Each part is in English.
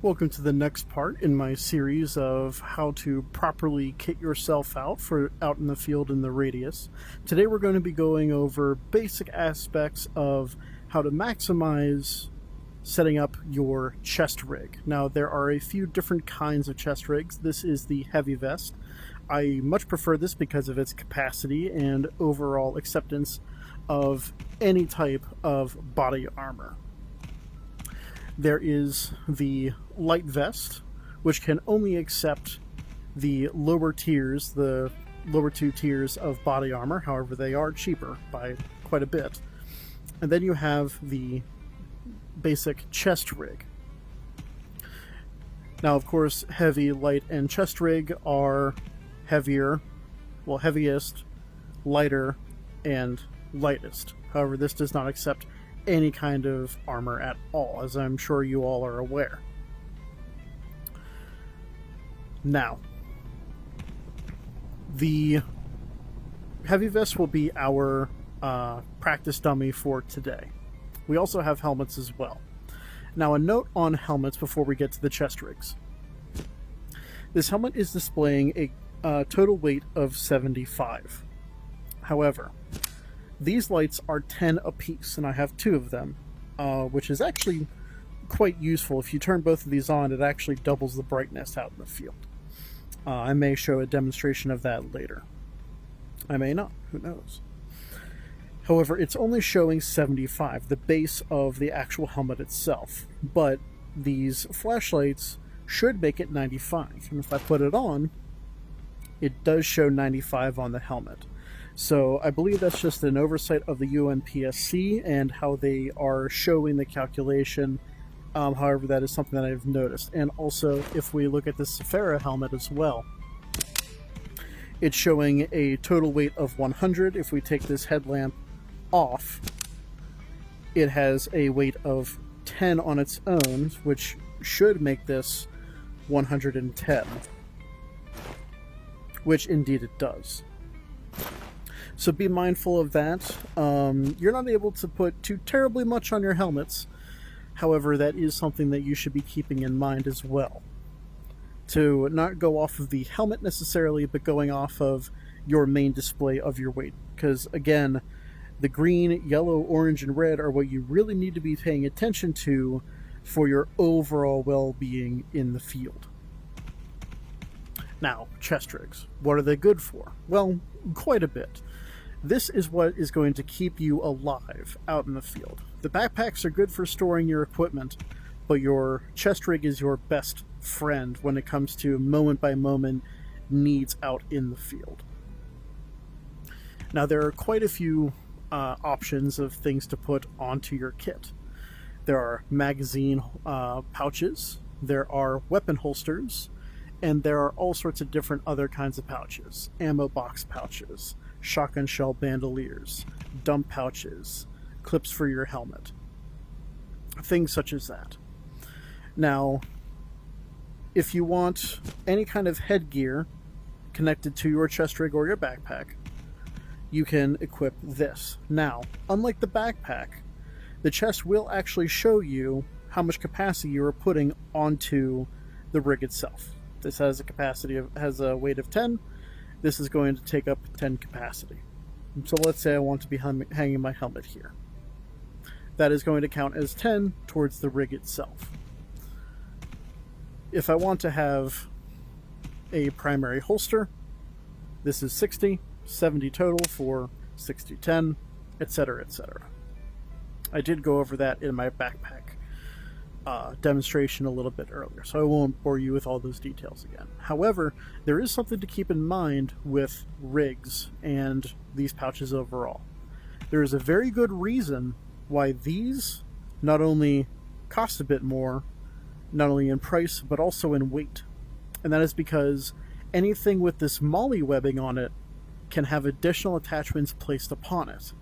Welcome to the next part in my series of how to properly kit yourself out for out in the field in the radius. Today we're going to be going over basic aspects of how to maximize setting up your chest rig. Now there are a few different kinds of chest rigs. This is the heavy vest. I much prefer this because of its capacity and overall acceptance of any type of body armor. There is the light vest, which can only accept the lower tiers, the lower two tiers of body armor. However, they are cheaper by quite a bit. And then you have the basic chest rig. Now, of course, heavy, light, and chest rig are heavier, well, heaviest, lighter, and lightest. However, this does not accept any kind of armor at all, as I'm sure you all are aware. Now, the heavy vest will be our practice dummy for today. We also have helmets as well. Now, a note on helmets before we get to the chest rigs. This helmet is displaying a total weight of 75. However, these lights are 10 apiece, and I have two of them, which is actually quite useful. If you turn both of these on, it actually doubles the brightness out in the field. I may show a demonstration of that later. I may not, who knows. However, it's only showing 75, the base of the actual helmet itself, but these flashlights should make it 95, and if I put it on, it does show 95 on the helmet. So I believe that's just an oversight of the UNPSC and how they are showing the calculation. However, that is something that I've noticed. And also, if we look at the Safara helmet as well, it's showing a total weight of 100. If we take this headlamp off, it has a weight of 10 on its own, which should make this 110. Which indeed it does. So be mindful of that. You're not able to put too terribly much on your helmets. However, that is something that you should be keeping in mind as well. To not go off of the helmet necessarily, but going off of your main display of your weight. Because again, the green, yellow, orange, and red are what you really need to be paying attention to for your overall well-being in the field. Now, chest rigs. What are they good for? Well, quite a bit. This is what is going to keep you alive out in the field. The backpacks are good for storing your equipment, but your chest rig is your best friend when it comes to moment-by-moment needs out in the field. Now, there are quite a few options of things to put onto your kit. There are magazine pouches, there are weapon holsters, and there are all sorts of different other kinds of pouches. Ammo box pouches, shotgun shell bandoliers, dump pouches, clips for your helmet. Things such as that. Now, if you want any kind of headgear connected to your chest rig or your backpack, you can equip this. Now, unlike the backpack, the chest will actually show you how much capacity you are putting onto the rig itself. This has a weight of 10. This is going to take up 10 capacity. So let's say I want to be hanging my helmet here. That is going to count as 10 towards the rig itself. If I want to have a primary holster, this is 60, 70 total for 60-10, etc., etc. I did go over that in my backpack demonstration a little bit earlier, so I won't bore you with all those details again. However, there is something to keep in mind with rigs and these pouches overall. There is a very good reason why these not only cost a bit more, not only in price, but also in weight. And that is because anything with this MOLLE webbing on it can have additional attachments placed upon it.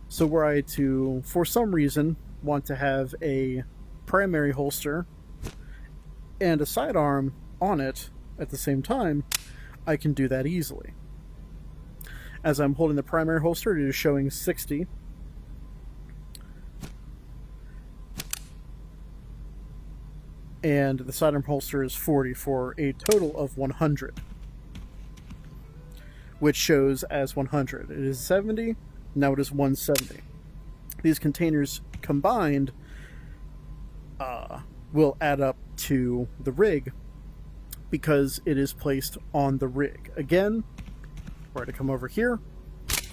So were I to, for some reason, want to have a primary holster and a sidearm on it at the same time, I can do that easily. As I'm holding the primary holster, it is showing 60. and the sidearm holster is 40 for a total of 100, which shows as 100. It is 70, now it is 170. These containers combined will add up to the rig because it is placed on the rig. Again, we're going to come over here,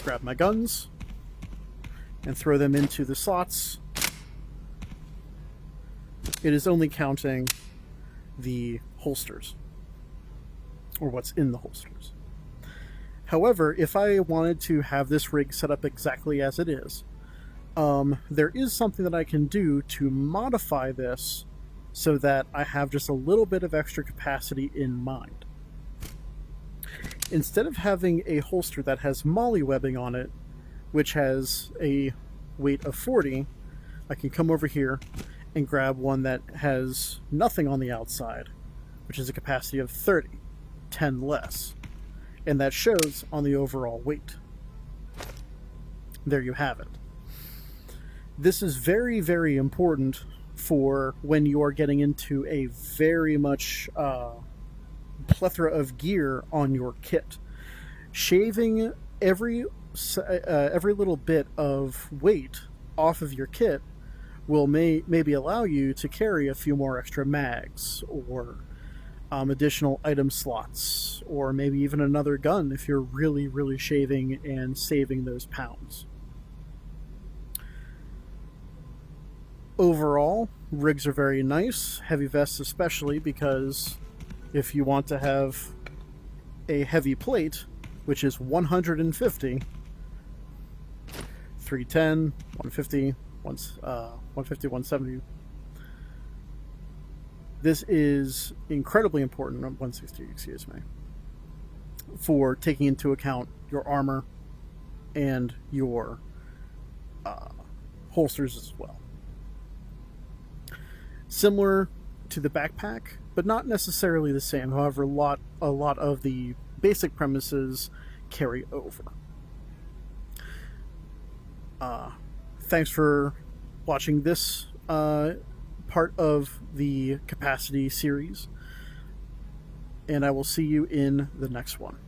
grab my guns, and throw them into the slots. It is only counting the holsters, or what's in the holsters. However, if I wanted to have this rig set up exactly as it is, there is something that I can do to modify this so that I have just a little bit of extra capacity in mind. Instead of having a holster that has MOLLE webbing on it, which has a weight of 40, I can come over here and grab one that has nothing on the outside, which is a capacity of 30, 10 less. And that shows on the overall weight. There you have it. This is very, very important for when you are getting into a very much plethora of gear on your kit. Shaving every little bit of weight off of your kit will maybe allow you to carry a few more extra mags, or additional item slots, or maybe even another gun if you're really, really shaving and saving those pounds. Overall, rigs are very nice, heavy vests especially, because if you want to have a heavy plate, which is 150, 310, 150, 170, this is incredibly important, 160, excuse me, for taking into account your armor and your holsters as well. Similar to the backpack, but not necessarily the same. However, a lot of the basic premises carry over. Thanks for watching this part of the capacity series, and I will see you in the next one.